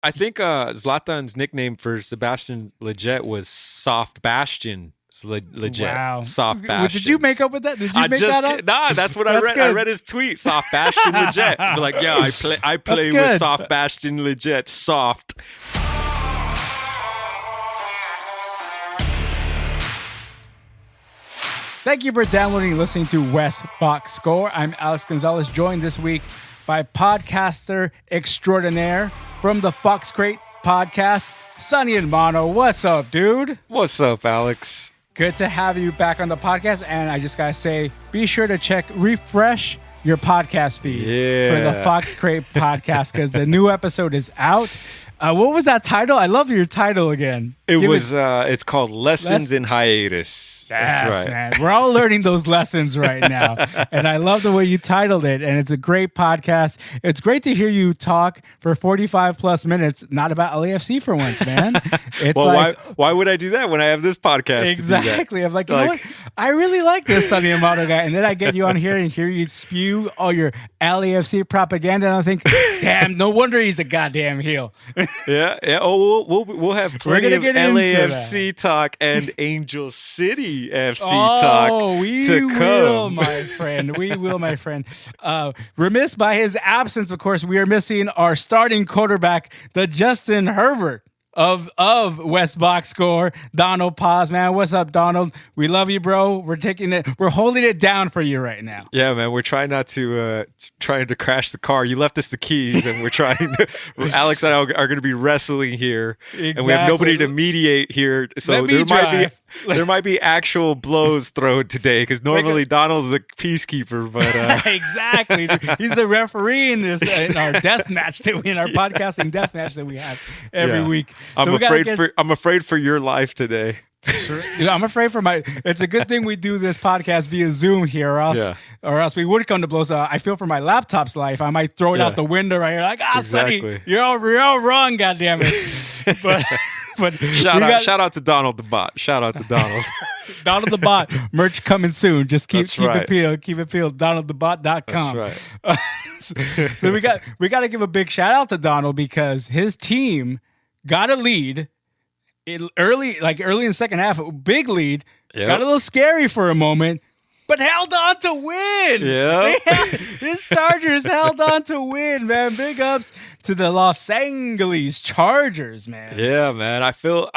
I think Zlatan's nickname for Sebastian Lletget was Soft Bastion. Lletget, Wow. Soft Did you Bastion. make up with that? Did you make that up? Nah, that's what I That's read. I good. read his tweet, Soft Bastion Lletget. Be like, yeah, I That's play with good. Soft Bastion Lletget, soft. Thank you for downloading and listening to West Box Score. I'm Alex Gonzalez, joined this week by podcaster extraordinaire from the Fox Crate podcast, Sonny and Mono. What's up, dude? What's up, Alex? Good to have you back on the podcast. And I just got to say, be sure to refresh your podcast feed for the Yeah. Fox Crate podcast because the new episode is out. What was that title? I love your title again. It's called Lessons in Hiatus. Yes, That's right. man. We're all learning those lessons right now. And I love the way you titled it. And it's a great podcast. It's great to hear you talk for 45 plus minutes, not about LAFC for once, man. It's Well, like, why would I do that when I have this podcast? exactly. I'm like, you know Like- what? I really like this Sonny Amato guy. And then I get you on here and hear you spew all your LAFC propaganda. And I think, damn, no wonder he's the goddamn heel. Yeah. Oh, we'll have plenty gonna of get into LAFC talk and Angel City FC talk we to will, come. my friend. We will, my friend. Remiss by his absence, of course, we are missing our starting quarterback, the Justin Herbert of West Box Score, Donald Paz, man. What's up, Donald? We love you, bro. We're holding it down for you right now. Yeah, man. We're trying not to trying to crash the car. You left us the keys, and we're trying to. Alex and I are going to be wrestling here, and we have nobody to mediate here. So Let me drive. there might be actual blows thrown today because normally Donald's a peacekeeper, but Exactly. He's the referee in this in our death match in our podcasting death match that we have every Yeah. week. I'm So we gotta I'm afraid for your life today. I'm afraid for my. It's a good thing we do this podcast via Zoom here, or else we would come to blows. I feel for my laptop's life. I might throw it out the window right here, like, Exactly. Sonny, you're all wrong, goddamn it. But Shout out to Donald the bot. Shout out to Donald. Donald the Bot merch coming soon. Just keep right. it peeled. Keep it peeled. DonaldTheBot.com. That's right. So we got to give a big shout out to Donald because his team got a lead early in the second half, a big lead. Yep. Got a little scary for a moment, but held on to win. Yeah. His Chargers held on to win, man. Big ups to the Los Angeles Chargers, man. Yeah, man. I feel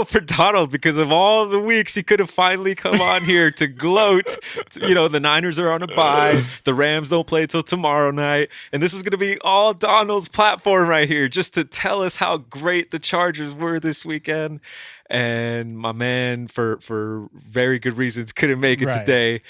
for Donald because of all the weeks he could have finally come on here to gloat. The Niners are on a bye. The Rams don't play till tomorrow night. And this is going to be all Donald's platform right here just to tell us how great the Chargers were this weekend. And my man, for very good reasons, couldn't make it today.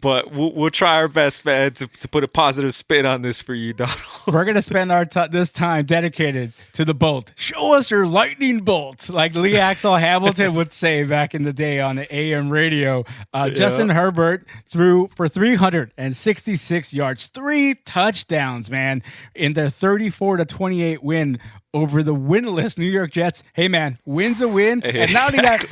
But we'll try our best, man, to put a positive spin on this for you, Donald. We're going to spend this time dedicated to the bolt. Show us your lightning bolt, like Lee Axel Hamilton would say back in the day on the AM radio. Justin Herbert threw for 366 yards, 3 touchdowns, man, in their 34-28 win over the winless New York Jets. Hey, man, win's a win. And not only that,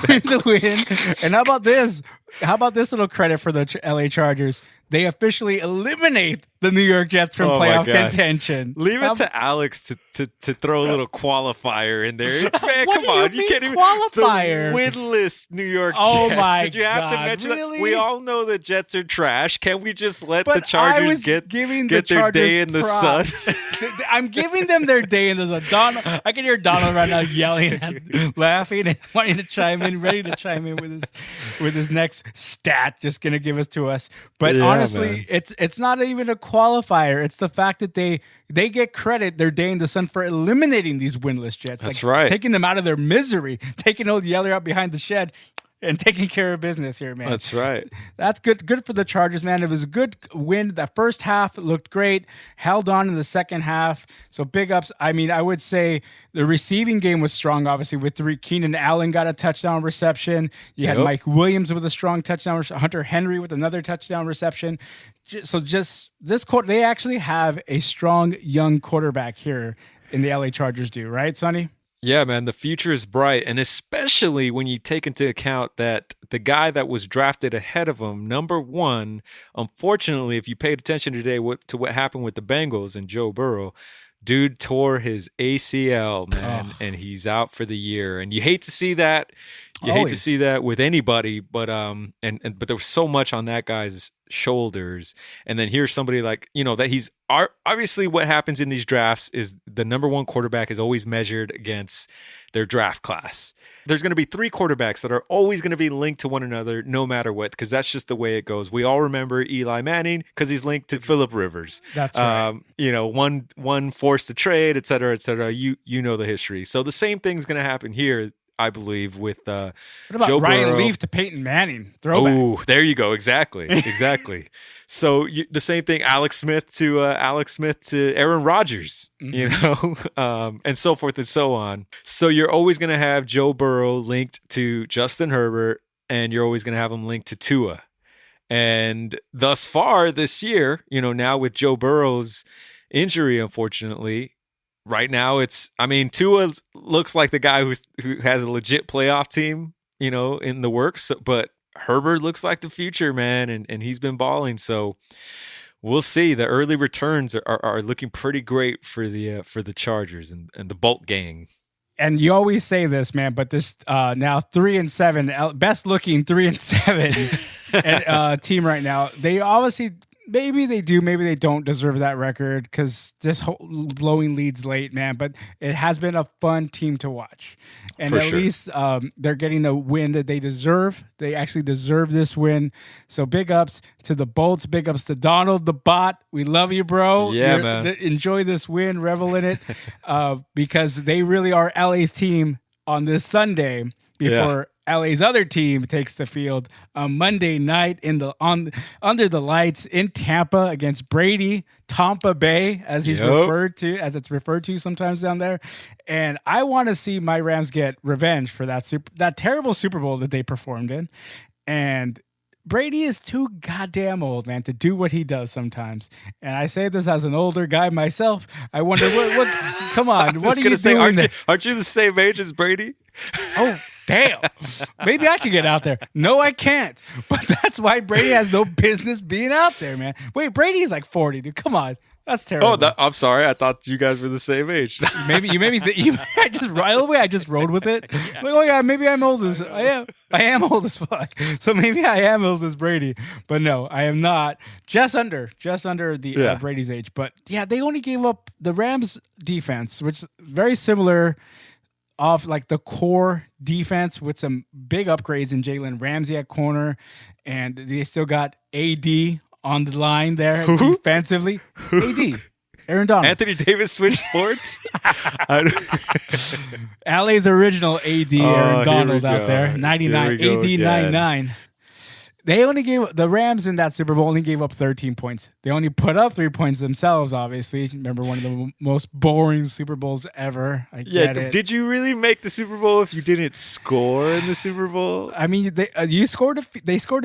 win's a win. And how about this? How about this little credit for the LA Chargers? They officially eliminate the New York Jets from playoff contention. Leave it to Alex to throw a little qualifier in there. Man, What come do you on. mean You can't even. qualifier? The winless New York Oh Jets. my Did you have to God, mention really? that? We all know the Jets are trash. Can we just let But the Chargers I was get giving their the Chargers day in the sun? props. I'm giving them their day in the sun. Donald, I can hear Donald right now yelling, and laughing, and wanting to chime in, ready to chime in with his next stat, just gonna give it to us. But Yeah, honestly, man. it's not even a qualifier. It's the fact that they get credit their day in the sun for eliminating these winless Jets. That's right. Taking them out of their misery, taking old Yeller out behind the shed, and taking care of business here, man. That's right. That's good. Good for the Chargers, man. It was a good win. That first half looked great. Held on in the second half. So big ups. I mean, I would say the receiving game was strong, obviously, with Keenan Allen got a touchdown reception. You had Mike Williams with a strong touchdown. Hunter Henry with another touchdown reception. So just this quarter, they actually have a strong young quarterback here in the LA Chargers do, right, Sonny? Yeah, man, the future is bright, and especially when you take into account that the guy that was drafted ahead of him, number one, unfortunately, if you paid attention today to what happened with the Bengals and Joe Burrow, Dude tore his ACL, man, and he's out for the year. And you hate to see that. You hate to see that with anybody, but but there was so much on that guy's shoulders. And then here's somebody like, that he's obviously what happens in these drafts is the number one quarterback is always measured against their draft class. There's going to be 3 quarterbacks that are always going to be linked to one another no matter what, because that's just the way it goes. We all remember Eli Manning because he's linked to Phillip Rivers. That's right. One forced to trade, et cetera, et cetera. You know the history. So the same thing's going to happen here, I believe, with what about Joe Ryan Burrow. Leaf to Peyton Manning? Throwback. Oh, there you go. Exactly. So the same thing, Alex Smith to Aaron Rodgers, and so forth and so on. So you're always going to have Joe Burrow linked to Justin Herbert, and you're always going to have him linked to Tua. And thus far this year, now with Joe Burrow's injury, unfortunately, right now Tua looks like the guy who has a legit playoff team, in the works, but Herbert looks like the future, man, and he's been balling. So we'll see. The early returns are looking pretty great for the Chargers and the Bolt gang. And you always say this, man, but this now 3-7, best looking 3-7 team right now. They obviously, maybe they do, maybe they don't deserve that record because this whole blowing leads late, man. But it has been a fun team to watch. And at least they're getting the win that they deserve. They actually deserve this win. So big ups to the Bolts. Big ups to Donald, the bot. We love you, bro. Yeah, man. Enjoy this win. Revel in it because they really are LA's team on this Sunday before LA's other team takes the field on Monday night under the lights in Tampa against Tampa Bay, as it's referred to sometimes down there. And I want to see my Rams get revenge for that terrible Super Bowl that they performed in. And Brady is too goddamn old, man, to do what he does sometimes. And I say this as an older guy myself. I wonder what come on, what are you doing there? Aren't you the same age as Brady? Oh, damn. Maybe I can get out there. No, I can't. But that's why Brady has no business being out there, man. Wait, Brady's like 40, dude. Come on. That's terrible. Oh, I'm sorry. I thought you guys were the same age. Maybe I just rode with it. Yeah. Like, oh yeah, maybe I'm old as I am old as fuck. So maybe I am old as Brady. But no, I am not. Just under the Brady's age. But yeah, they only gave up the Rams defense, which is very similar of like the core defense with some big upgrades in Jalen Ramsey at corner, and they still got AD on the line there defensively. AD, Aaron Donald. Anthony Davis switched sports. LA's original AD, Aaron Donald out there, 99, AD 99. They only gave the Rams in that Super Bowl only gave up 13 points. They only put up 3 points themselves, obviously. Remember, one of the most boring Super Bowls ever. I get it. Did you really make the Super Bowl if you didn't score in the Super Bowl? I mean, they scored a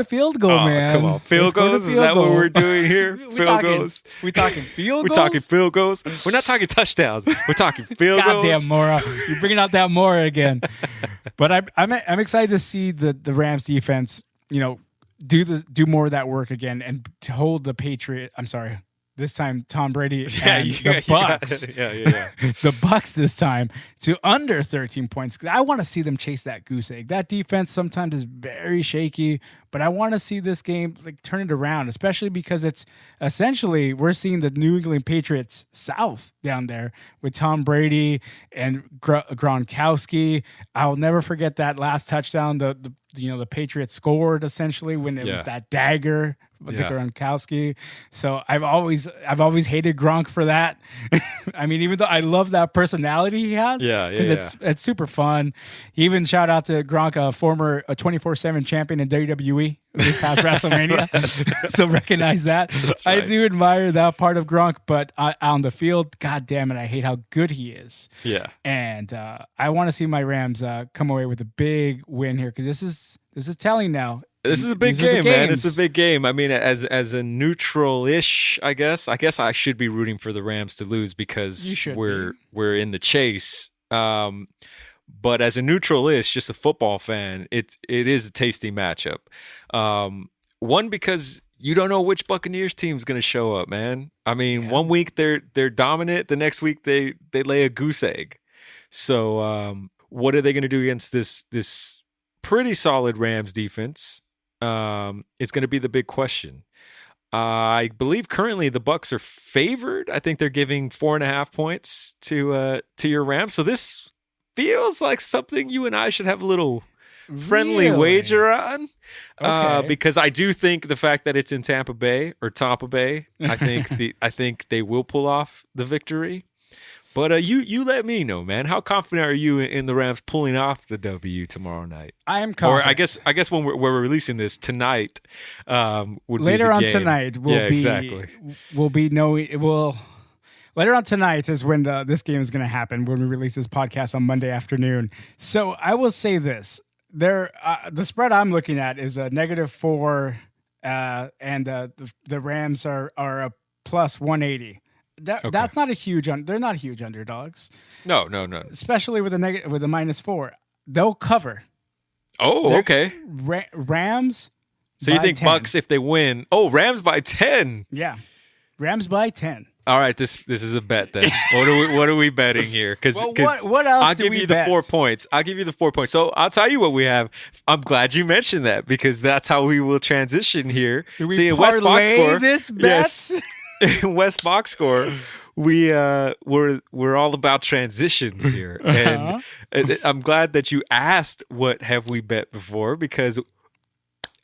field goal, man. Come on, field goals? Is that what we're doing here? Field goals? We talking field goals? We're talking field goals. We're not talking touchdowns. We're talking field goals. Goddamn Mora, you're bringing out that Mora again. But I'm excited to see the Rams defense, do more of that work again and to hold the this time Tom Brady and the Bucs. The Bucs this time to under 13 points. I want to see them chase that goose egg. That defense sometimes is very shaky, but I want to see this game turn it around, especially because it's essentially we're seeing the New England Patriots South down there with Tom Brady and Gronkowski. I'll never forget that last touchdown the Patriots scored essentially when it was that dagger with the Gronkowski. So I've always hated Gronk for that. I mean, even though I love that personality he has, because it's super fun. Even shout out to Gronk, a former 24/7 champion in WWE this past WrestleMania. So recognize that. Right. I do admire that part of Gronk, but on the field, god damn it, I hate how good he is. Yeah, and I want to see my Rams come away with a big win here because this is telling now. This is a big game, man. It's a big game. I mean, as a neutral-ish, I guess I should be rooting for the Rams to lose because we're in the chase. But as a neutral-ish, just a football fan, it is a tasty matchup. One, because you don't know which Buccaneers team's going to show up, man. I mean, one week they're dominant, the next week they lay a goose egg. So what are they going to do against this pretty solid Rams defense? It's going to be the big question. I believe currently the Bucs are favored. I think they're giving 4.5 points to your Rams. So this feels like something you and I should have a little friendly wager on. Okay. Because I do think the fact that it's in Tampa Bay, I think they will pull off the victory. But you let me know, man. How confident are you in the Rams pulling off the W tomorrow night? I am confident. Or I guess when we're releasing this tonight, would later be the on game. tonight we'll be knowing. Later on tonight is when this game is going to happen, when we release this podcast on Monday afternoon. So I will say this: the spread I'm looking at is a -4, and the Rams are a plus 180. That's not a huge. They're not huge underdogs. No. Especially with a -4, they'll cover. Oh, okay. Rams. So you think 10. Bucs if they win? Oh, Rams by 10. Yeah, Rams by 10. All right, this is a bet then. What are we betting here? Because what else? I'll give you the 4 points. I'll give you the 4 points. So I'll tell you what we have. I'm glad you mentioned that because that's how we will transition here. Do we parlay this bet? Yes. In West Box Score, we're all about transitions here, and I'm glad that you asked what have we bet before, because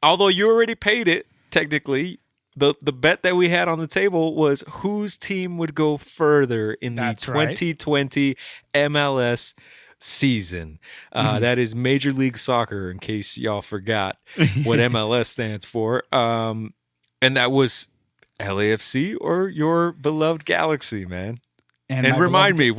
although you already paid it, technically, the bet that we had on the table was whose team would go further in the 2020 MLS season. That is Major League Soccer, in case y'all forgot what MLS stands for, and that was LAFC or your beloved Galaxy, man. And remind me,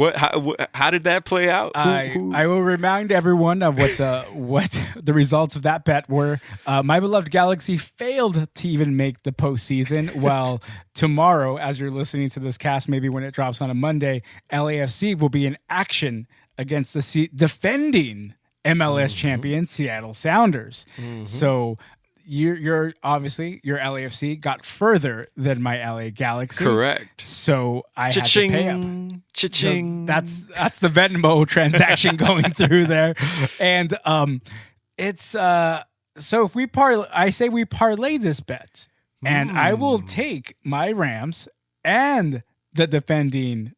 how did that play out? I will remind everyone of what the results of that bet were. My beloved Galaxy failed to even make the postseason, while tomorrow, as you're listening to this cast, maybe when it drops on a Monday, LAFC will be in action against the defending MLS champion Seattle Sounders. So you're obviously your LAFC got further than my LA Galaxy. Correct. So I had to pay up. Cha-ching. That's the Venmo transaction going through there, and it's so if we parlay this bet, and I will take my Rams and the defending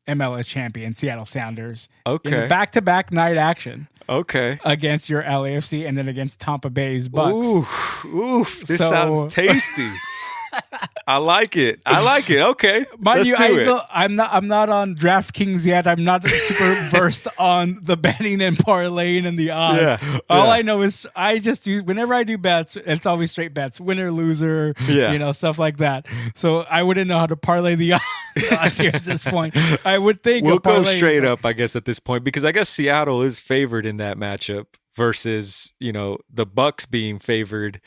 MLS champion Seattle Sounders in back-to-back night action. Okay. Against your LAFC and then against Tampa Bay's Bucs. Ooh, this sounds tasty. I like it. Okay. Mind you, I'm not on DraftKings yet. I'm not super versed on the betting and parlaying and the odds. All I know is I just do, whenever I do bets, it's always straight bets, winner, loser, stuff like that. So I wouldn't know how to parlay the odds here at this point. I would think we'll go straight up, I guess, at this point, because I guess Seattle is favored in that matchup versus, the Bucs being favored.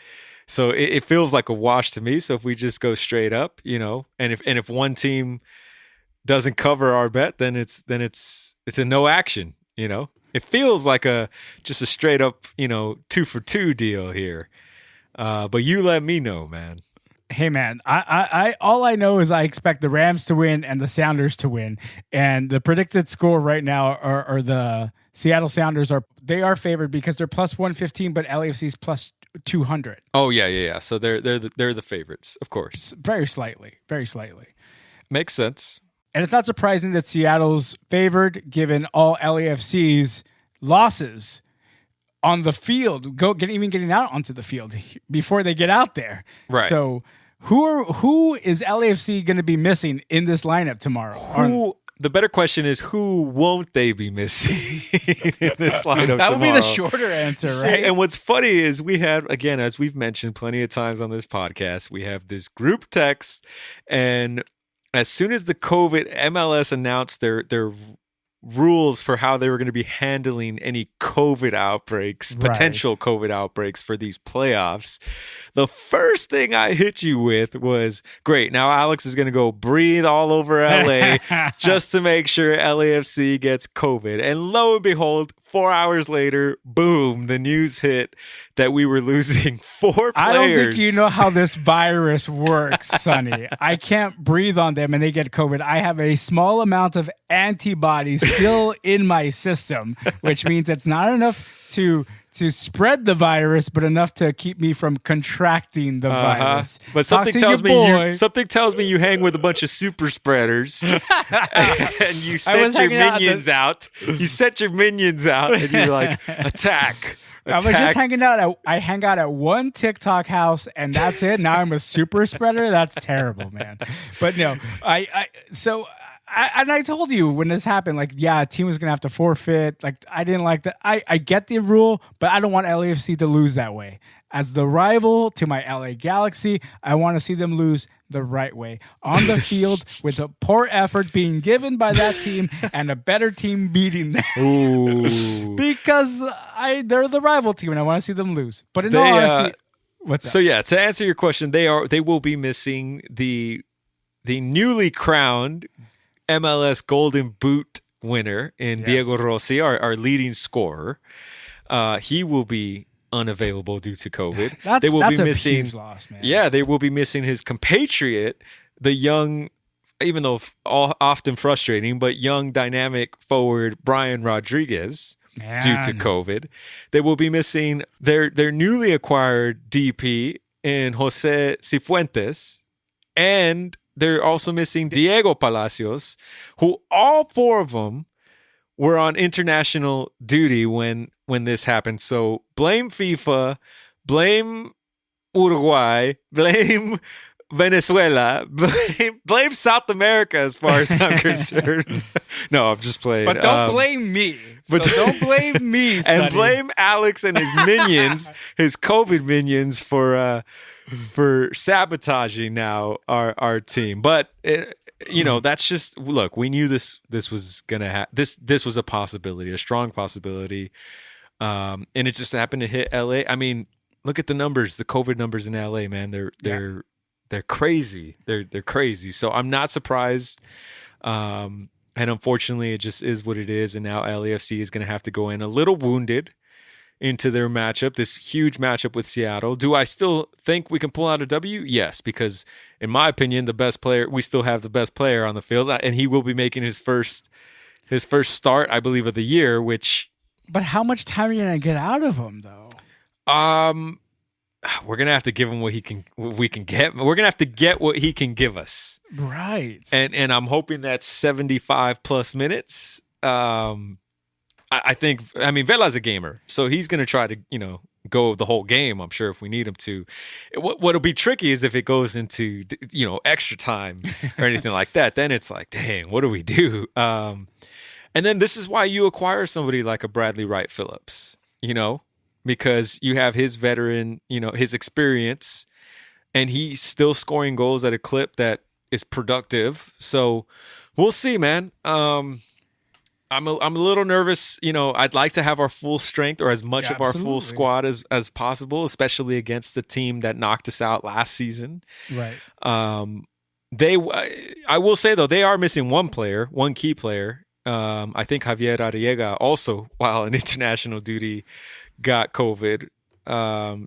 So it feels like a wash to me. So if we just go straight up, and if one team doesn't cover our bet, then it's a no action. It feels like just a straight up 2-for-2 deal here. But you let me know, man. Hey man, I all I know is I expect the Rams to win and the Sounders to win, and the predicted score right now are the Seattle Sounders are favored because they're plus 115, but LAFC's plus 200. Oh yeah. So they're the favorites, of course. Very slightly. Makes sense. And it's not surprising that Seattle's favored, given all LAFC's losses on the field, getting out onto the field before they get out there. Right. So who is LAFC going to be missing in this lineup tomorrow? The better question is, who won't they be missing in this lineup That would be tomorrow? the shorter answer, right? And what's funny is we have, again, as we've mentioned plenty of times on this podcast, we have this group text, and as soon as the COVID MLS announced their rules for how they were going to be handling any COVID outbreaks, potential COVID outbreaks for these playoffs, the first thing I hit you with was, great, now Alex is going to go breathe all over LA just to make sure LAFC gets COVID. And lo and behold, 4 hours later, boom, the news hit that we were losing 4 players. I don't think you know how this virus works, Sonny. I can't breathe on them and they get COVID. I have a small amount of antibodies still in my system, which means it's not enough to spread the virus, but enough to keep me from contracting the virus. But something tells me you hang with a bunch of super spreaders, and you set your minions out. You set your minions out, and you're like, attack. I was just hanging out. I hang out at one TikTok house, and that's it. Now I'm a super spreader. That's terrible, man. But no, I told you when this happened, like, yeah, a team was gonna have to forfeit. Like, I didn't like that. I get the rule, but I don't want LAFC to lose that way. As the rival to my LA Galaxy, I want to see them lose the right way on the field with a poor effort being given by that team and a better team beating them. Ooh. Because they're the rival team and I want to see them lose. But in all honesty, what's up? So yeah, to answer your question, they will be missing the newly crowned MLS Golden Boot winner in Diego Rossi, our leading scorer. He will be unavailable due to COVID. That's a huge loss, man. Yeah, they will be missing his compatriot, the young, even though often frustrating, but young dynamic forward Brian Rodriguez due to COVID. They will be missing their newly acquired DP in Jose Cifuentes, and they're also missing Diego Palacios, who all 4 of them were on international duty when this happened. So blame FIFA, blame Uruguay, blame Venezuela, blame South America as far as I'm concerned. No, I'm just playing. But don't blame me. Don't blame me, Sonny. And blame Alex and his minions, his COVID minions for sabotaging now our team. But that's just, look, we knew this was gonna happen. This was a possibility, a strong possibility, and it just happened to hit LA. I mean, look at the numbers, the COVID numbers in LA, man. They're crazy. They're crazy. So I'm not surprised. And unfortunately, it just is what it is. And now LAFC is going to have to go in a little wounded into their matchup, this huge matchup with Seattle. Do I still think we can pull out a W? Yes, because in my opinion, we still have the best player on the field, and he will be making his first start, I believe, of the year. But how much time are you gonna get out of him, though? We're gonna have to give him what we can get. We're gonna have to get what he can give us, right? And I'm hoping that's 75 plus minutes. I think, Vela's a gamer, so he's going to try to, go the whole game, I'm sure, if we need him to. What'll be tricky is if it goes into, extra time or anything like that. Then it's like, dang, what do we do? And then this is why you acquire somebody like a Bradley Wright Phillips, because you have his veteran, his experience, and he's still scoring goals at a clip that is productive. So we'll see, man. I'm a little nervous. I'd like to have our full strength or as much of our full squad as possible, especially against the team that knocked us out last season. Right. I will say though, they are missing one key player. I think Javier Arriaga also, while on international duty, got COVID.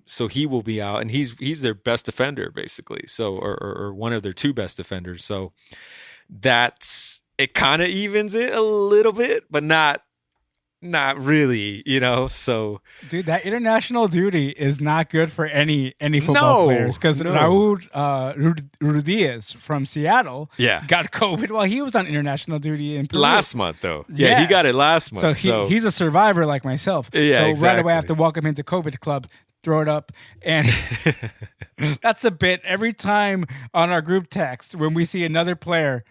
So he will be out, and he's their best defender basically. So or one of their 2 best defenders. So it kind of evens it a little bit, but not really, so. Dude, that international duty is not good for any football players, because Raul Rudiz from Seattle got COVID while he was on international duty in Peru. Last month, though. Yeah, yes. He got it last month. So he's a survivor like myself. Yeah, so exactly. Right away I have to welcome him to COVID Club, throw it up, and that's the bit. Every time on our group text, when we see another player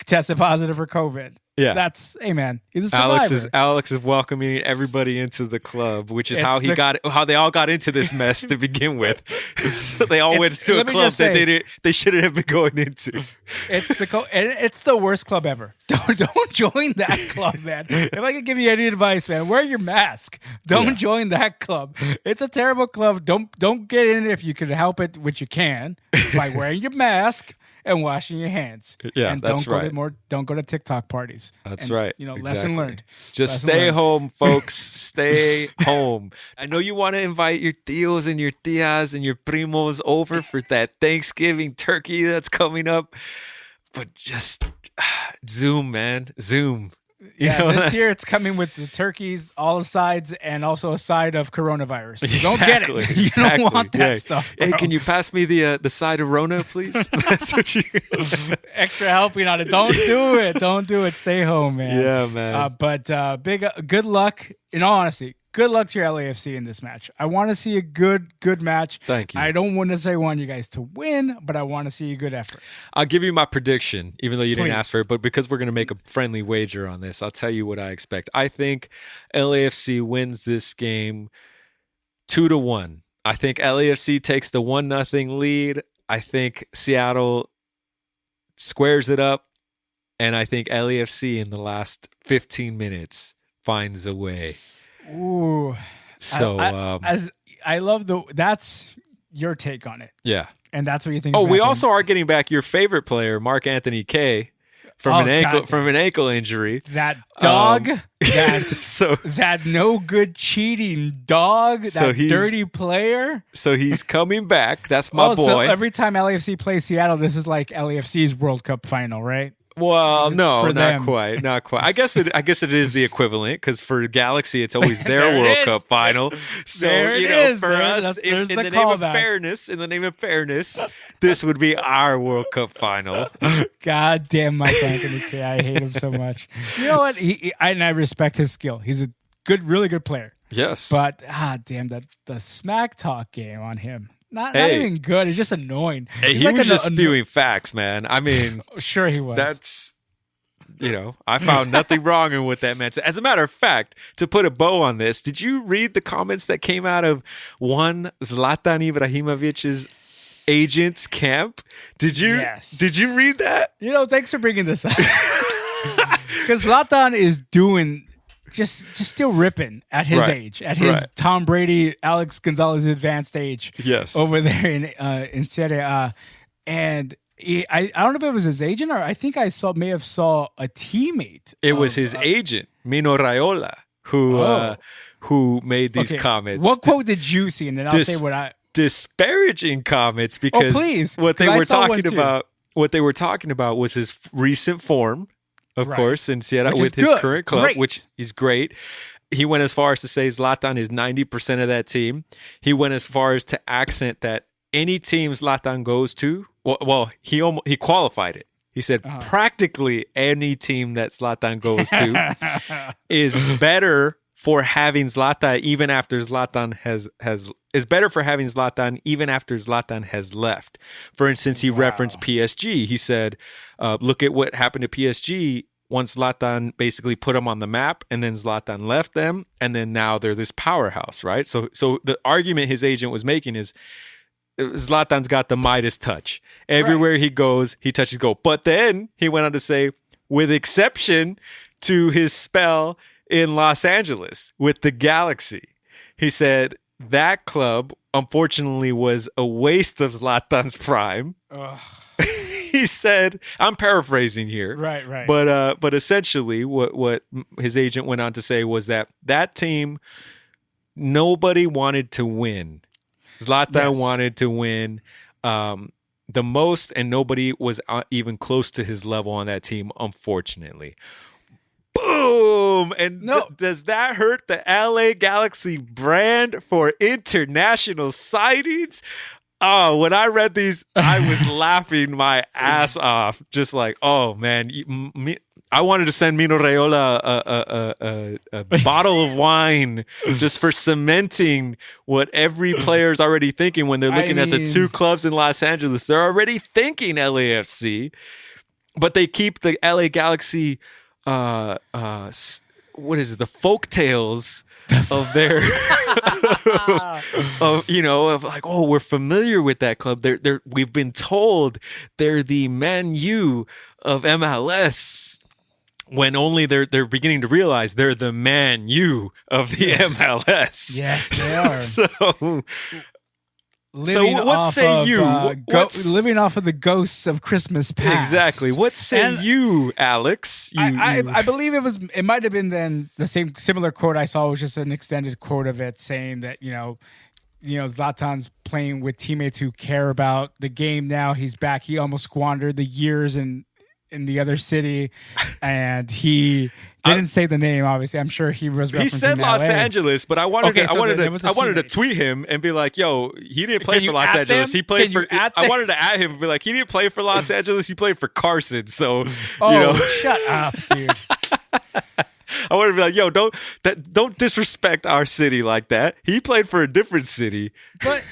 tested positive for COVID. Yeah. That's, hey man, he's a survivor. Alex is welcoming everybody into the club, which is how they all got into this mess to begin with. They all went to a club that they shouldn't have been going into. It's the worst club ever. Don't join that club, man. If I could give you any advice, man, wear your mask. Don't join that club. It's a terrible club. Don't get in it if you can help it, which you can, by wearing your mask and washing your hands. Yeah, and that's right. Don't go to TikTok parties. That's right. Lesson learned. Just stay home, folks. Stay home. I know you want to invite your tios and your tias and your primos over for that Thanksgiving turkey that's coming up, but just Zoom, man. Zoom. This year it's coming with the turkeys, all the sides, and also a side of coronavirus. So don't get it. You don't want that stuff, bro. Hey, can you pass me the side of Rona, please? That's what you extra helping on it. Don't do it. Don't do it. Stay home, man. Yeah, man. But good luck. In all honesty, good luck to your LAFC in this match. I want to see a good match. Thank you. I don't necessarily want you guys to win, but I want to see a good effort. I'll give you my prediction, even though you didn't ask for it, but because we're going to make a friendly wager on this, I'll tell you what I expect. I think LAFC wins this game 2-1. I think LAFC takes the 1-0 lead. I think Seattle squares it up, and I think LAFC in the last 15 minutes finds a way. Ooh. So I love that's your take on it. Yeah. And that's what you think. Oh, we also are getting back your favorite player, Mark Anthony Kaye, from an ankle injury. That dog, that no good cheating dog, that dirty player. So he's coming back. That's my boy. So every time LAFC plays Seattle, this is like LAFC's World Cup final, right? Well, no, not quite. I guess it is the equivalent, because for Galaxy, it's always their World Cup final. So for us, in the name of fairness, this would be our World Cup final. God damn, Mike Anthony Kaye, I hate him so much. You know what? I respect his skill. He's a really good player. Yes, but damn, the smack talk game on him. Not even good. It's just annoying. Hey, he was just spewing facts, man. I mean, sure he was. That's, I found nothing wrong in what that meant. As a matter of fact, to put a bow on this, did you read the comments that came out of one Zlatan Ibrahimovic's agent's camp? Yes. Did you read that? Thanks for bringing this up. Because Zlatan is doing... Just still ripping at his age, at his Tom Brady, Alex Gonzalez advanced age. Yes, over there in Serie A, and I don't know if it was his agent or I think I may have saw a teammate. It was his agent, Mino Raiola, who made these comments. What quote did you see? And then I'll say what I disparaging comments, because what they were talking about was his recent form. Of course, in Seattle with his current club, which is great. He went as far as to say Zlatan is 90% of that team. He went as far as to accent that any team Zlatan goes to, he qualified it. He said practically any team that Zlatan goes to is better for having Zlatan even after Zlatan is better for having Zlatan even after Zlatan has left. For instance, he referenced PSG. He said, look at what happened to PSG once Zlatan basically put them on the map, and then Zlatan left them, and then now they're this powerhouse, right? So the argument his agent was making is Zlatan's got the Midas touch. Everywhere he goes, he touches goal. But then he went on to say, with exception to his spell in Los Angeles with the Galaxy, he said that club unfortunately was a waste of Zlatan's prime. He said, I'm paraphrasing here, right. But essentially, what his agent went on to say was that team, nobody wanted to win. Zlatan wanted to win the most, and nobody was even close to his level on that team, unfortunately. Boom! And does that hurt the LA Galaxy brand for international sightings? Oh, when I read these, I was laughing my ass off. Just like, oh, man. I wanted to send Mino Raiola a bottle of wine just for cementing what every player is already thinking when they're looking at the two clubs in Los Angeles. They're already thinking LAFC, but they keep the LA Galaxy... what is it? The folk tales of their, of like, oh, we're familiar with that club. We've been told they're the Man U of MLS. When only they're beginning to realize they're the Man U of the MLS. Yes, they are. So, living what off say of, you? living off of the ghosts of Christmas past. Exactly. What say you, Alex? I believe it might have been then the similar quote I saw was just an extended quote of it saying that, Zlatan's playing with teammates who care about the game now. He's back. He almost squandered the years in the other city, and he didn't say the name. Obviously, I'm sure he was referencing He said Los LA. Angeles, but I wanted to tweet him and be like, "Yo, he didn't play for Los Angeles. He played for." I wanted to at him and be like, "He didn't play for Los Angeles. He played for Carson." So, shut up, dude. I wanted to be like, "Yo, don't disrespect our city like that. He played for a different city." But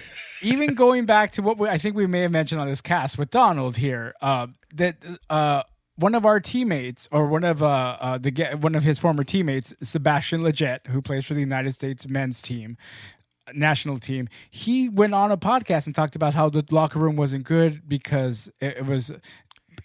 even going back to what I think we may have mentioned on this cast with Donald here, that one of our teammates, or one of his former teammates, Sebastian Lletget, who plays for the United States men's team, national team, he went on a podcast and talked about how the locker room wasn't good because it was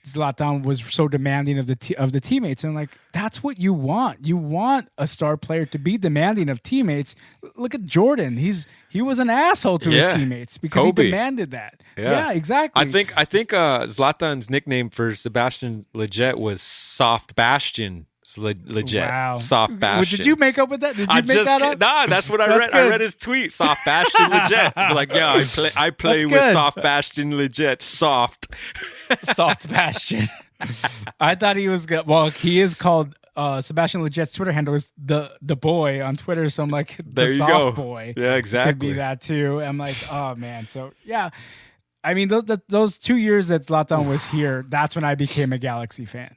Zlatan was so demanding of the teammates, and like that's what you want. You want a star player to be demanding of teammates. Look at Jordan; he was an asshole to his teammates because Kobe. He demanded that. Yeah, exactly. I think Zlatan's nickname for Sebastian Lletget was Soft Bastion. Legit. Wow. Soft Bastion. Did you make up with that? Did you make that up? Nah, that's what I read. Good. I read his tweet. Soft Bastion Legit. Like, yeah, I play with Soft Bastion Legit. Soft. Soft Bastion. I thought he was good. Well, he is called Sebastian Legget's Twitter handle is the boy on Twitter. So I'm like, the soft boy. Yeah, exactly. Could be that too. I'm like, oh man. So yeah. I mean, those 2 years that Zlatan was here, that's when I became a Galaxy fan.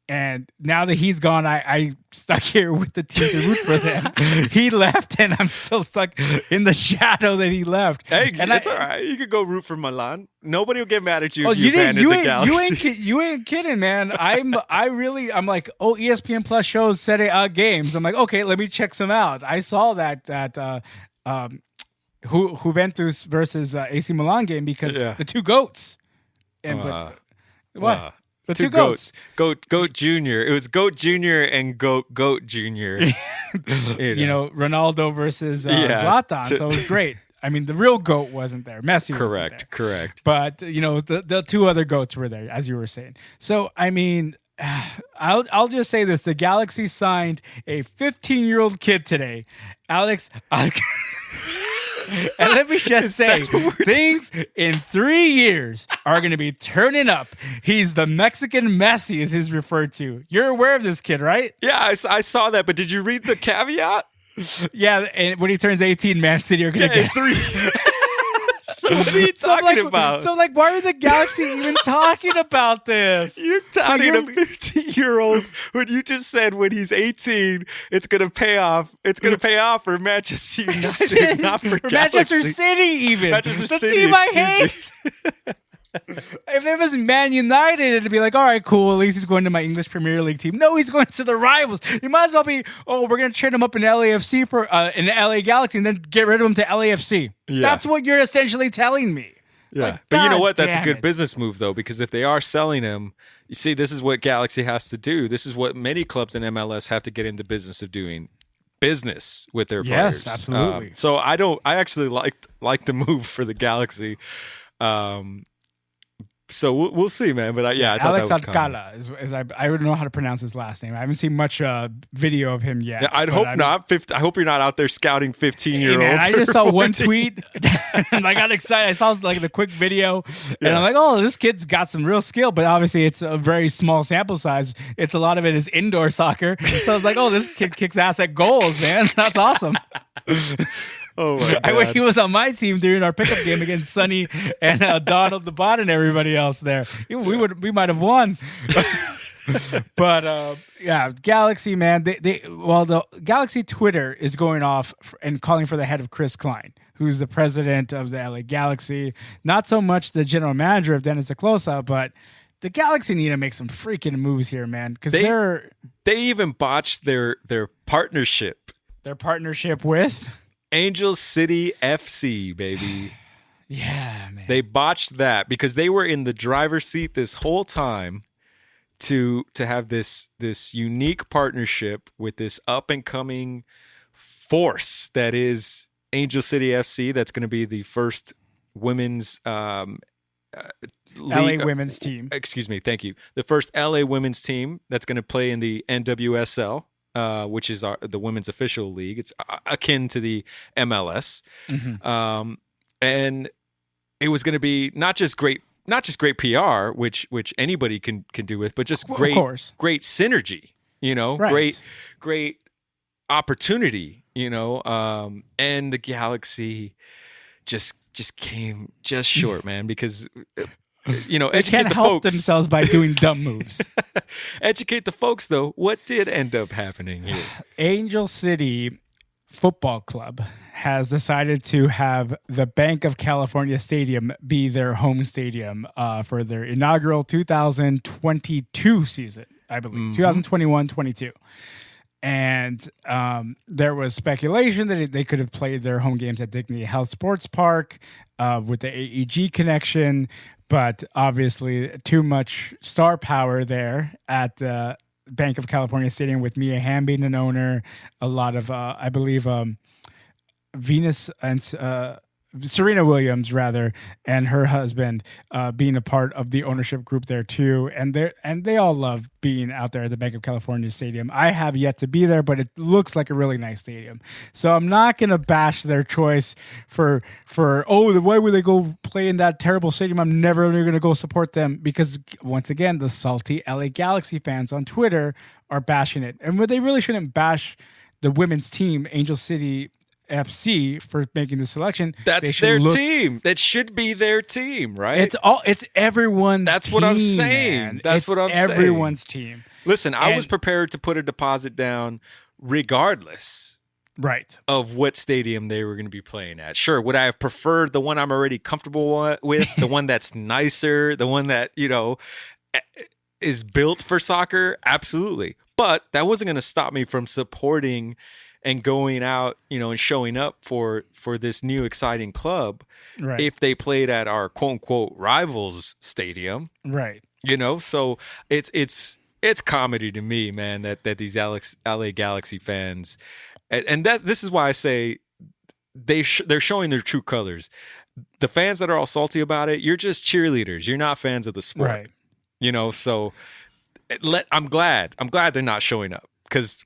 And now that he's gone, I stuck here with the team to root for them. He left, and I'm still stuck in the shadow that he left. Hey, and it's all right. You could go root for Milan. Nobody will get mad at you if you abandoned the Galaxy. You ain't kidding, man. I'm like, ESPN Plus shows Serie A games. I'm like, okay, let me check some out. I saw that Juventus versus AC Milan game because the two goats. And what? The two goats. Goat Junior. It was Goat Junior and Goat Junior. Ronaldo versus Zlatan. So it was great. I mean, the real goat wasn't there. Messi wasn't there. Correct. But the two other goats were there, as you were saying. So I mean, I'll just say this: the Galaxy signed a 15-year-old kid today, Alex. And let me just say, things in 3 years are going to be turning up. He's the Mexican Messi, as he's referred to. You're aware of this kid, right? Yeah, I saw that. But did you read the caveat? Yeah, and when he turns 18, Man City are going to get 3. So what are you talking about? So, why are the Galaxy even talking about this? You're touting a 15-year-old when you just said when he's 18, it's going to pay off. It's going to pay off for Manchester United, not for Manchester City, even. Manchester the City, team I hate. If it was Man United, it'd be like, all right, cool. At least he's going to my English Premier League team. No, he's going to the rivals. You might as well be, we're going to trade him up in LAFC in the LA Galaxy and then get rid of him to LAFC. Yeah. That's what you're essentially telling me. Yeah. But you know what? That's a good business move, though, because if they are selling him, you see, this is what Galaxy has to do. This is what many clubs in MLS have to get into business of doing. Business with their players. Yes, absolutely. So I actually like the move for the Galaxy. So we'll see, man. But I thought Alex that was Alcala is I don't know how to pronounce his last name. I haven't seen much video of him yet. Yeah, I'd hope not. I hope you're not out there scouting 15-year-olds. Hey, I just saw one tweet and I got excited. I saw the quick video and I'm like, oh, this kid's got some real skill. But obviously, it's a very small sample size. It's a lot of it is indoor soccer. So I was like, oh, this kid kicks ass at goals, man. That's awesome. Oh my God. I wish he was on my team during our pickup game against Sonny and Donald the Bot and everybody else there. We might have won. But Galaxy, man, the Galaxy Twitter is going off and calling for the head of Chris Klein, who's the president of the LA Galaxy. Not so much the general manager of Dennis DeClosa, but the Galaxy need to make some freaking moves here, man, because they even botched their partnership. Their partnership with Angel City FC, baby. Yeah, man. They botched that because they were in the driver's seat this whole time to have this unique partnership with this up and coming force that is Angel City FC. That's going to be the first women's LA women's team. Excuse me, thank you. The first LA women's team that's going to play in the NWSL, which is the women's official league. It's akin to the MLS, and it was going to be not just great PR, which anybody can do with, but just great synergy. Great opportunity. And the Galaxy just came just short, man, because they can't help themselves by doing dumb moves. Educate the folks, though. What did end up happening here? Angel City Football Club has decided to have the Bank of California Stadium be their home stadium for their inaugural 2022 season, I believe, 2021-22. And there was speculation that they could have played their home games at Dignity Health Sports Park with the AEG connection, but obviously too much star power there at the Bank of California Stadium with Mia Hamm being an owner, a lot of, I believe, Venus and Serena Williams, rather, and her husband being a part of the ownership group there too, and they all love being out there at the Bank of California Stadium. I have yet to be there, but it looks like a really nice stadium. So I'm not gonna bash their choice for why would they go play in that terrible stadium? I'm never gonna go support them, because once again, the salty LA Galaxy fans on Twitter are bashing it, and they really shouldn't bash the women's team, Angel City FC, for making the selection. That's their team. That should be their team, right? It's everyone's That's team, what I'm saying. Man. That's what I'm saying. Everyone's team. Listen, I was prepared to put a deposit down regardless of what stadium they were going to be playing at. Sure, would I have preferred the one I'm already comfortable with, the one that's nicer, the one that, is built for soccer? Absolutely. But that wasn't going to stop me from supporting and going out, and showing up for this new exciting club, if they played at our quote unquote rivals stadium, right? So it's comedy to me, man, that these LA Galaxy fans, and this is why I say they're showing their true colors. The fans that are all salty about it, you're just cheerleaders. You're not fans of the sport, right? So I'm glad they're not showing up. Because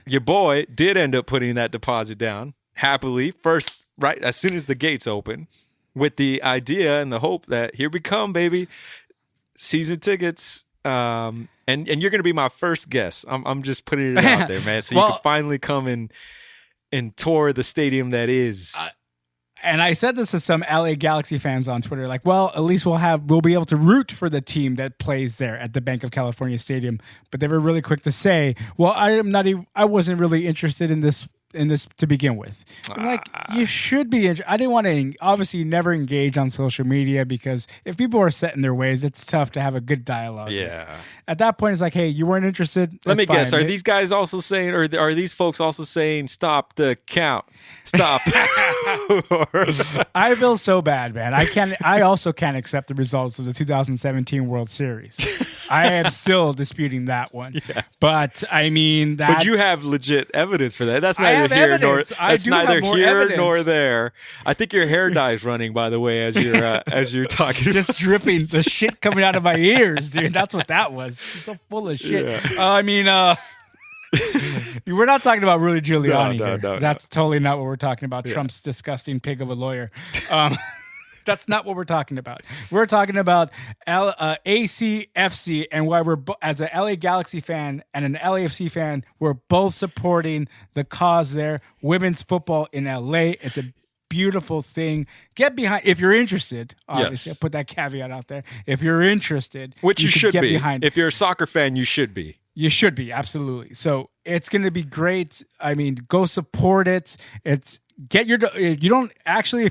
your boy did end up putting that deposit down happily first, right as soon as the gates open, with the idea and the hope that here we come, baby, season tickets. And you're going to be my first guest. I'm just putting it out there, man. So you can finally come and tour the stadium that is. And I said this to some LA Galaxy fans on Twitter, like, well, at least we'll be able to root for the team that plays there at the Bank of California Stadium. But they were really quick to say, well, I wasn't really interested in this to begin with. I'm like, you should be. I didn't want to obviously never engage on social media, because if people are set in their ways, it's tough to have a good dialogue. Yeah. At that point, it's like, hey, you weren't interested. Let me guess. Are these guys also saying, or are these folks also saying, stop the count? Stop. I feel so bad, man. I also can't accept the results of the 2017 World Series. I am still disputing that one. Yeah. But I mean, but you have legit evidence for that. That's neither here nor there. I think your hair dye is running, by the way, as you're talking. Just dripping the shit coming out of my ears, dude. That's what that was. It's so full of shit. Yeah. We're not talking about Rudy Giuliani here. That's totally not what we're talking about. Yeah. Trump's disgusting pig of a lawyer. That's not what we're talking about. We're talking about ACFC, and why we're, as an LA Galaxy fan and an LAFC fan, we're both supporting the cause there. Women's football in LA. It's a beautiful thing. Get behind if you're interested. Obviously, yes. I put that caveat out there. If you're interested, which you should get be. Behind if you're a soccer fan, you should be. You should be, absolutely. So it's going to be great. I mean, go support it. If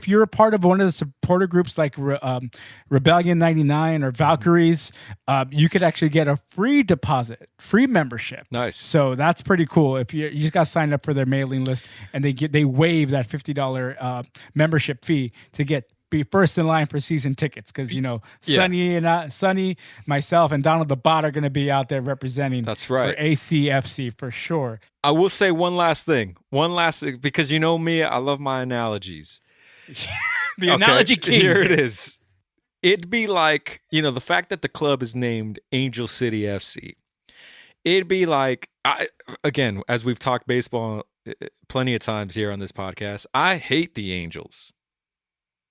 you're a part of one of the supporter groups like Rebellion 99 or Valkyries, you could actually get a free deposit, free membership. Nice. So that's pretty cool. If you just got signed up for their mailing list, and they waive that $50 membership fee to be first in line for season tickets, because Sonny, myself, and Donald the Bot are going to be out there representing. That's right. For ACFC for sure. I will say one last thing, because you know me, I love my analogies. The analogy king. Here it is. It'd be like, the fact that the club is named Angel City FC. It'd be like, again, as we've talked baseball plenty of times here on this podcast, I hate the Angels.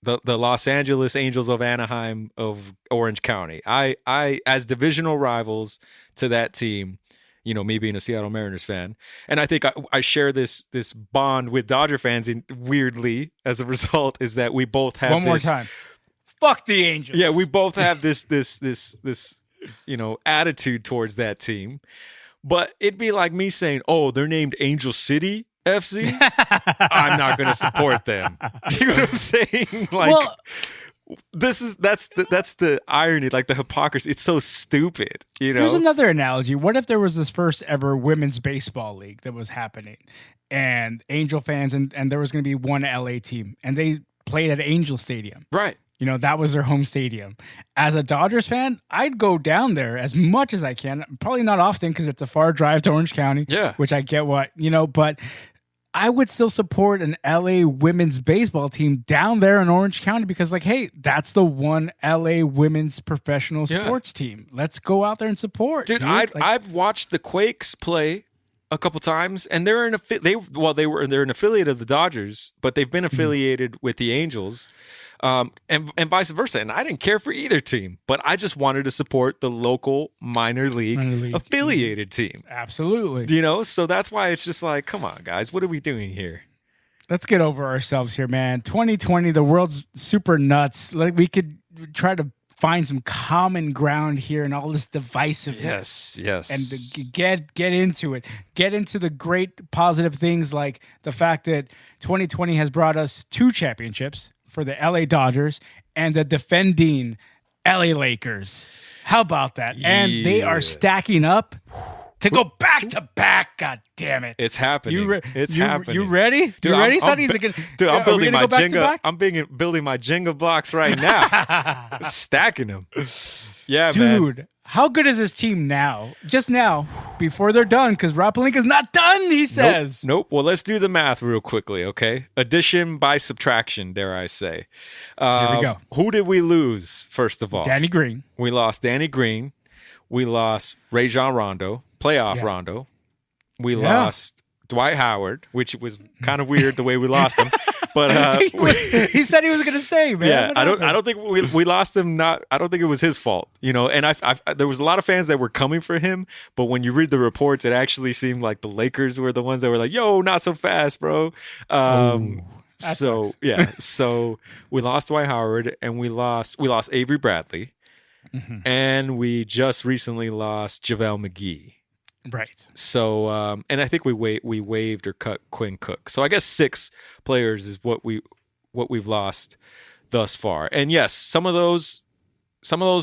The Los Angeles Angels of Anaheim of Orange County. I as divisional rivals to that team, me being a Seattle Mariners fan. And I think I share this bond with Dodger fans weirdly as a result is that we both have One more time. Fuck the Angels. Yeah, we both have this attitude towards that team. But it'd be like me saying, "Oh, they're named Angel City FC." I'm not going to support them. You know what I'm saying? That's the irony, like the hypocrisy. It's so stupid. Here's another analogy. What if there was this first ever women's baseball league that was happening, and Angel fans and there was going to be one LA team, and they played at Angel Stadium. Right. That was their home stadium. As a Dodgers fan, I'd go down there as much as I can. Probably not often because it's a far drive to Orange County. Yeah. Which I get but I would still support an LA women's baseball team down there in Orange County because, hey, that's the one LA women's professional sports team. Let's go out there and support. Dude, I've watched the Quakes play a couple times, and they're an affiliate of the Dodgers, but they've been affiliated with the Angels. And vice versa. And I didn't care for either team, but I just wanted to support the local minor league affiliated team. Absolutely. So that's why it's just like, come on, guys, what are we doing here? Let's get over ourselves here, man. 2020, the world's super nuts. We could try to find some common ground here in all this divisiveness. Yes. And get into it. Get into the great positive things like the fact that 2020 has brought us 2 championships for the LA Dodgers and the defending LA Lakers. How about that? Yeah. And they are stacking up to go back to back. God damn it. It's happening. It's happening. You ready? Dude, you ready, Sonny? I'm building my Jenga. I'm building my Jenga blocks right now. Stacking them. Yeah, dude, man. How good is this team now? Just now, before they're done, because Rob Pelinka's not done, he says. Nope. Well, let's do the math real quickly, okay? Addition by subtraction, dare I say. Here we go. Who did we lose, first of all? Danny Green. We lost Danny Green. We lost Rajon Rondo, playoff Rondo. We lost Dwight Howard, which was kind of weird the way we lost him. But he said he was going to stay, man. Yeah, I don't think we lost him. I don't think it was his fault, And I there was a lot of fans that were coming for him, but when you read the reports, it actually seemed like the Lakers were the ones that were like, "Yo, not so fast, bro." So we lost Dwight Howard, and we lost Avery Bradley, and we just recently lost JaVale McGee. Right. So, and I think we waived or cut Quinn Cook. So I guess 6 players is what we've lost thus far. And yes, some of those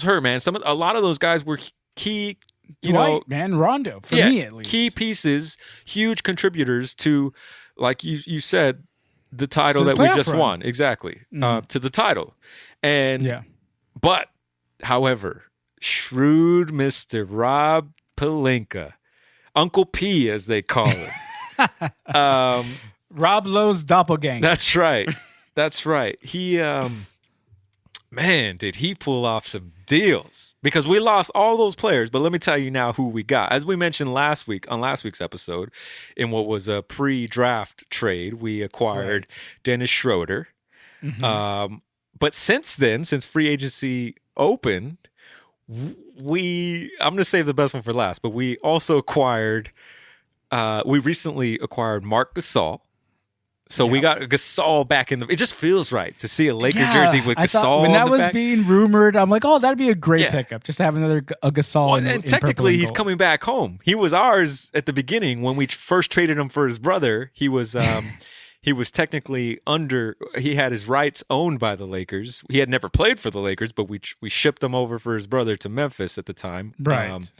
hurt, man. A lot of those guys were key, Rondo for me at least. Key pieces, huge contributors to, like you said, the title that we just won. Exactly. To the title. And but however, shrewd Mr. Rob Pelinka, Uncle P, as they call it. Rob Lowe's doppelganger. That's right. He, man, did he pull off some deals. Because we lost all those players, but let me tell you now who we got. As we mentioned last week's episode, in what was a pre-draft trade, we acquired Dennis Schroeder. But since then, since free agency opened, I'm going to save the best one for last, but we also recently acquired Marc Gasol. So we got Gasol back in it just feels right to see a Laker jersey with Gasol. When that was being rumored, I'm like, oh, that'd be a great pickup. Just to have a Gasol. And technically, he's coming back home. He was ours at the beginning when we first traded him for his brother. He was he was technically he had his rights owned by the Lakers. He had never played for the Lakers, but we shipped him over for his brother to Memphis at the time. Right.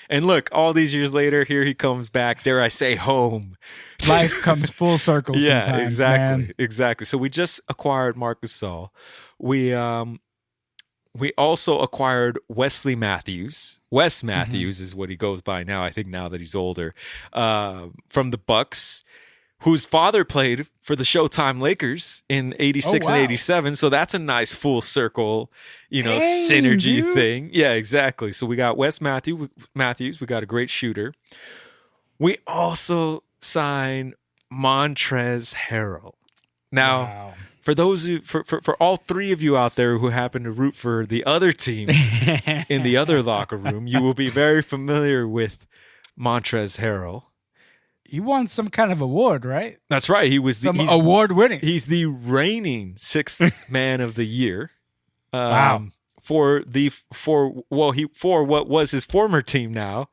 And look, all these years later, here he comes back. Dare I say, home. Life comes full circle. Yeah, sometimes, exactly, man. exactly. So we just acquired Marc Gasol. We also acquired Wesley Matthews. Wes Matthews is what he goes by now. I think now that he's older, from the Bucs. whose father played for the Showtime Lakers in 86 wow. and 87. So that's a nice full circle, Dang, synergy dude. thing. Yeah, exactly. So we got Wes Matthews. We got a great shooter. We also signed Montrezl Harrell. Now, Wow. for those for all three of you out there who happen to root for the other team in the other locker room, you will be very familiar with Montrezl Harrell. He won some kind of award, right? That's right. He's award winning. He's the reigning sixth man of the year. Wow. For what was his former team now,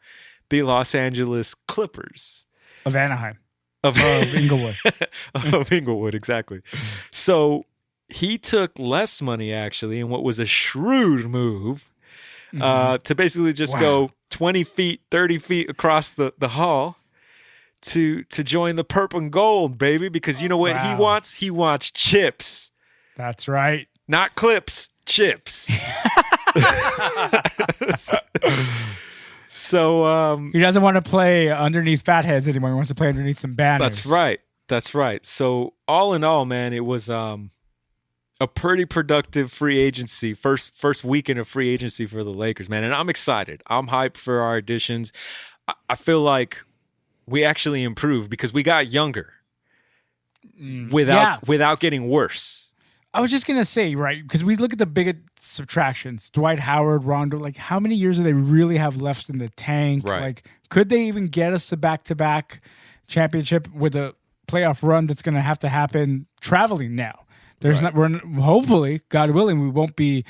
the Los Angeles Clippers Of Anaheim. of Inglewood. of Inglewood, exactly. So he took less money actually, in what was a shrewd move, to basically just go 20 feet, 30 feet across the hall to join the purple and gold, baby, because you know what he wants? He wants chips. That's right. Not clips, chips. So he doesn't want to play underneath fatheads anymore. He wants to play underneath some banners. That's right. So all in all, man, it was a pretty productive free agency, first weekend of free agency for the Lakers, man. And I'm excited. I'm hyped for our additions. I feel like we actually improved because we got younger without getting worse. I was just going to say, right, because we look at the big subtractions. Dwight Howard, Rondo, like how many years do they really have left in the tank? Right. Like, could they even get us a back-to-back championship with a playoff run that's going to happen traveling now? There's hopefully, God willing, there won't be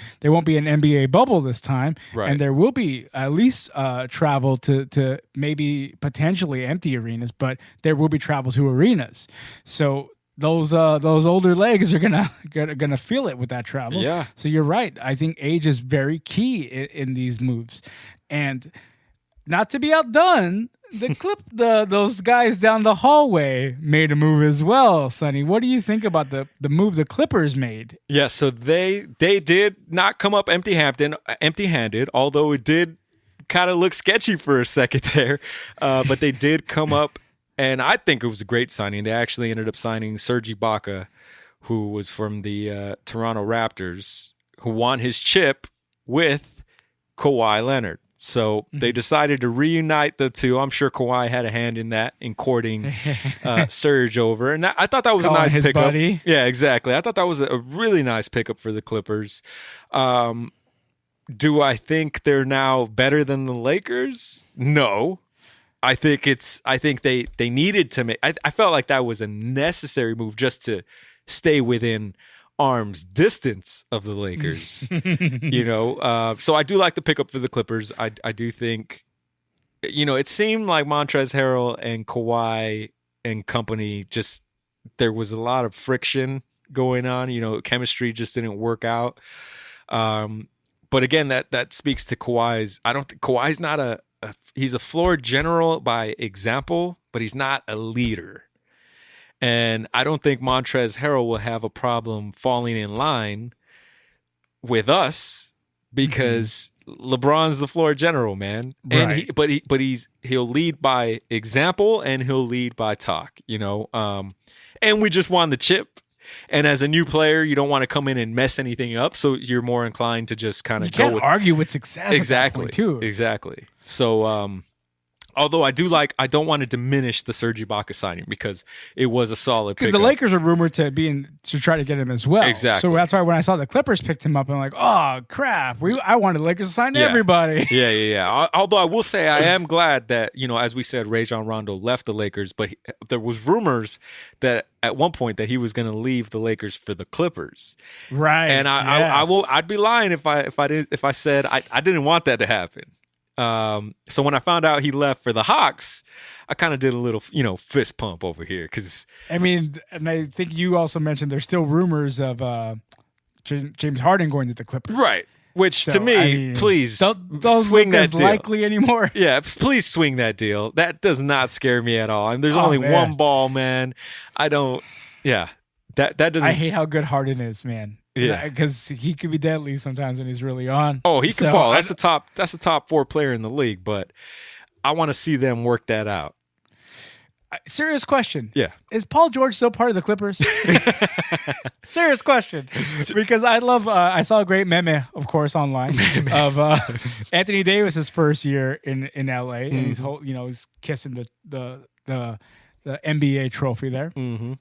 an NBA bubble this time. Right. And there will be at least travel to maybe potentially empty arenas, but there will be travel to arenas. So those older legs are gonna feel it with that travel. Yeah. So you're right. I think age is very key in these moves. And not to be outdone, those guys down the hallway made a move as well, Sonny. What do you think about the move the Clippers made? Yeah, so they did not come up empty-handed, although it did kind of look sketchy for a second there. But they did come up, and I think it was a great signing. They actually ended up signing Serge Ibaka, who was from the Toronto Raptors, who won his chip with Kawhi Leonard. So they decided to reunite the two. I'm sure Kawhi had a hand in that, in courting Serge over. And I thought that was a nice pickup. Buddy. Yeah, exactly. I thought that was a really nice pickup for the Clippers. Do I think they're now better than the Lakers? No. I think they needed to make. I felt like that was a necessary move just to stay within arm's distance of the Lakers. So I do like the pickup for the Clippers. I do think, it seemed like Montrezl Harrell and Kawhi and company, just there was a lot of friction going on. Chemistry just didn't work out. But again, that speaks to Kawhi's. I don't think Kawhi's not he's a floor general by example, but he's not a leader. And I don't think Montrezl Harrell will have a problem falling in line with us because LeBron's the floor general, man. Right. And he'll lead by example and he'll lead by talk, And we just won the chip. And as a new player, you don't want to come in and mess anything up, so you're more inclined to just kind of go with argue with success. Exactly. At that point too. Exactly. So although I don't want to diminish the Serge Ibaka signing because it was a solid pickup. Because the Lakers are rumored to try to get him as well. Exactly. So that's why when I saw the Clippers picked him up, I'm like, oh crap! I wanted the Lakers to sign everybody. Yeah. Although I will say I am glad that as we said, Rajon Rondo left the Lakers, but there was rumors that at one point that he was going to leave the Lakers for the Clippers. Right. And I'd be lying if I said I didn't want that to happen. So when I found out he left for the Hawks, I kind of did a little, fist pump over here because and I think you also mentioned there's still rumors of James Harden going to the Clippers, right? Which to me, please don't swing that as deal. Likely anymore. Yeah, please swing that deal. That does not scare me at all. There's only one ball, man. I don't. Yeah, that doesn't. I hate how good Harden is, man. Yeah, because he could be deadly sometimes when he's really on. Oh, he can ball. That's a top 4 player in the league. But I want to see them work that out. Serious question. Yeah. Is Paul George still part of the Clippers? Serious question. Because I love, I saw a great meme, of course, online of Anthony Davis's first year in LA. And he's, he's kissing the NBA trophy there. Mm-hmm.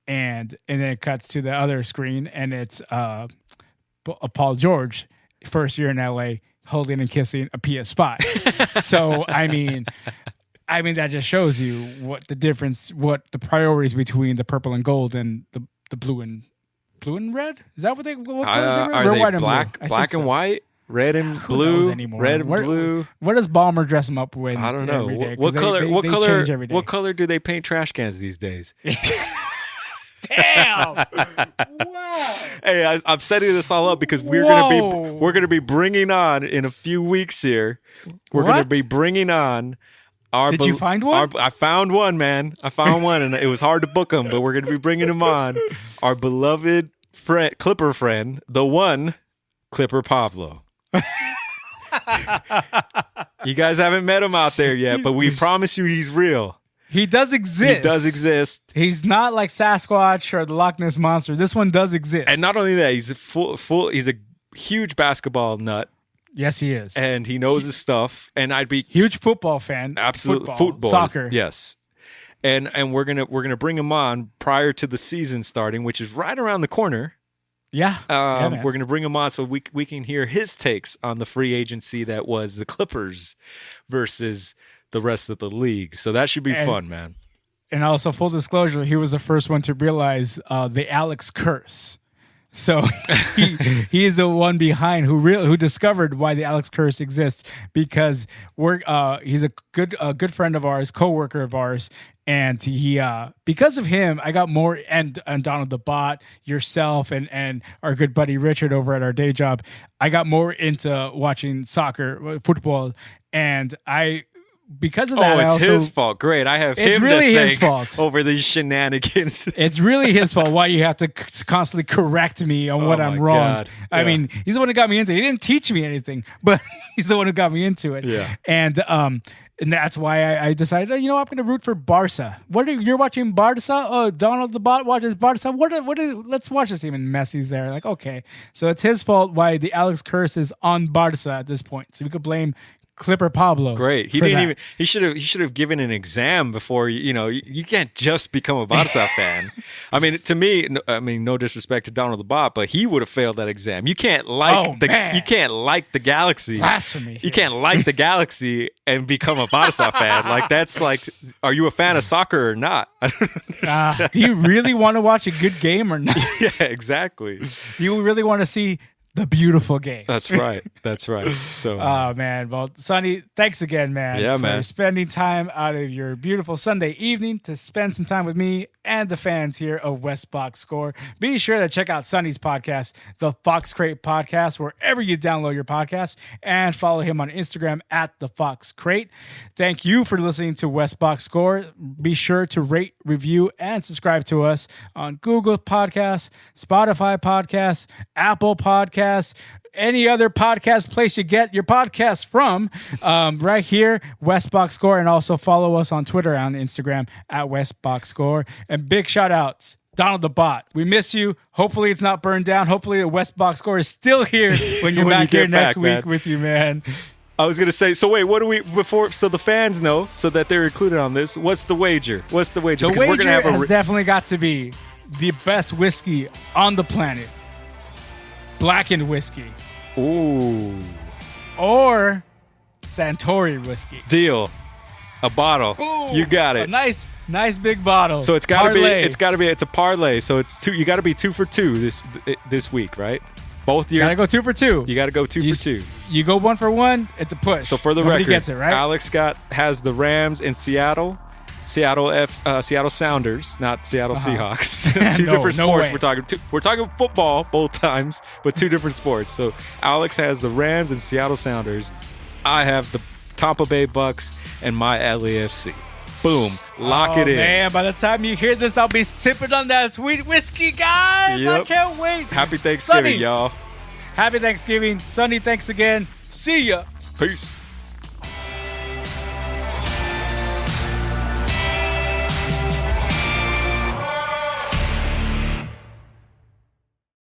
And then it cuts to the other screen and it's Paul George, first year in LA, holding and kissing a PS5. So, I mean, that just shows you what the difference, what the priorities between the purple and gold and the blue and red. Is that what they? What are they white black and white, red and blue, red and blue? What does Ballmer dress them up with? I don't know. Every day? What color? What color? Change every day. What color do they paint trash cans these days? Damn! Wow. Hey, I'm setting this all up because we're gonna be bringing on in a few weeks here. We're gonna be bringing on. Did you find one? I found one, man. I found one, and it was hard to book him, but we're going to be bringing him on. Our beloved friend, Clipper friend, the one, Clipper Pablo. You guys haven't met him out there yet, but we promise you he's real. He does exist. He does exist. He's not like Sasquatch or the Loch Ness Monster. This one does exist. And not only that, he's he's a huge basketball nut. Yes, he is. And he knows his stuff. And I'd be huge football fan. Absolutely. Football. Soccer. Yes. And we're gonna bring him on prior to the season starting, which is right around the corner. Yeah. We're gonna bring him on so we can hear his takes on the free agency that was the Clippers versus the rest of the league. So that should be fun, man. And also, full disclosure, he was the first one to realize the Alex curse. So he is the one behind who discovered why the Alex curse exists, because he's a good friend of ours, coworker of ours, and he because of him I got more, and Donald the Bot, yourself, and our good buddy Richard over at our day job, I got more into watching football, and because of that, it's his fault. Great, I have it's him really to his fault over these shenanigans. It's really his fault why you have to constantly correct me on what I'm wrong. God. I mean, he's the one who got me into it. He didn't teach me anything, but he's the one who got me into it. Yeah. And that's why I decided, I'm going to root for Barca. You're watching Barca? Oh, Donald the Bot watches Barca. Let's watch this team. And Messi's there. Like, okay. So it's his fault why the Alex curse is on Barca at this point. So we could blame Clipper Pablo. Great. He should have given an exam before, you can't just become a Barca fan. I mean, to me, no disrespect to Donald the Bot, but he would have failed that exam. You can't like the Galaxy. Blasphemy. You can't like the Galaxy and become a Barca fan. Like, that's like, are you a fan of soccer or not? Do you really want to watch a good game or not? Yeah, exactly. Do you really want to see the beautiful game? That's right. So, oh man, well, Sonny, thanks again, man. Yeah, for spending time out of your beautiful Sunday evening to spend some time with me and the fans here of West Box Score. Be sure to check out Sonny's podcast, the Fox Crate Podcast, wherever you download your podcast, and follow him on Instagram at the Fox Crate. Thank you for listening to West Box Score. Be sure to rate, review, and subscribe to us on Google Podcasts, Spotify Podcasts, Apple Podcasts, any other podcast place you get your podcast from, right here, West Box Score, and also follow us on Twitter and Instagram at West Box Score. And big shout outs, Donald the Bot. We miss you. Hopefully it's not burned down. Hopefully the West Box Score is still here when you're back here next week with you, man. I was going to say, so wait, so the fans know, so that they're included on this, what's the wager? The wager has definitely got to be the best whiskey on the planet. Blackened whiskey. Ooh. Or Santori whiskey. Deal. A bottle. Boom. You got it. A nice big bottle. So it's a parlay. So it's two. You got to be 2 for 2 this week, right? Both years. You gotta go 2 for 2. You got to go 2 for 2. You go 1 for 1. It's a push. So for the Nobody record, gets it, right? Alex has the Rams in Seattle. Seattle Sounders, not Seattle Seahawks. Two different sports. We're talking football both times, but 2 different sports. So Alex has the Rams and Seattle Sounders. I have the Tampa Bay Bucs and my LAFC. Boom. Lock it in. Man, by the time you hear this, I'll be sipping on that sweet whiskey, guys. Yep. I can't wait. Happy Thanksgiving, Sonny, y'all. Happy Thanksgiving. Sonny, thanks again. See ya. Peace.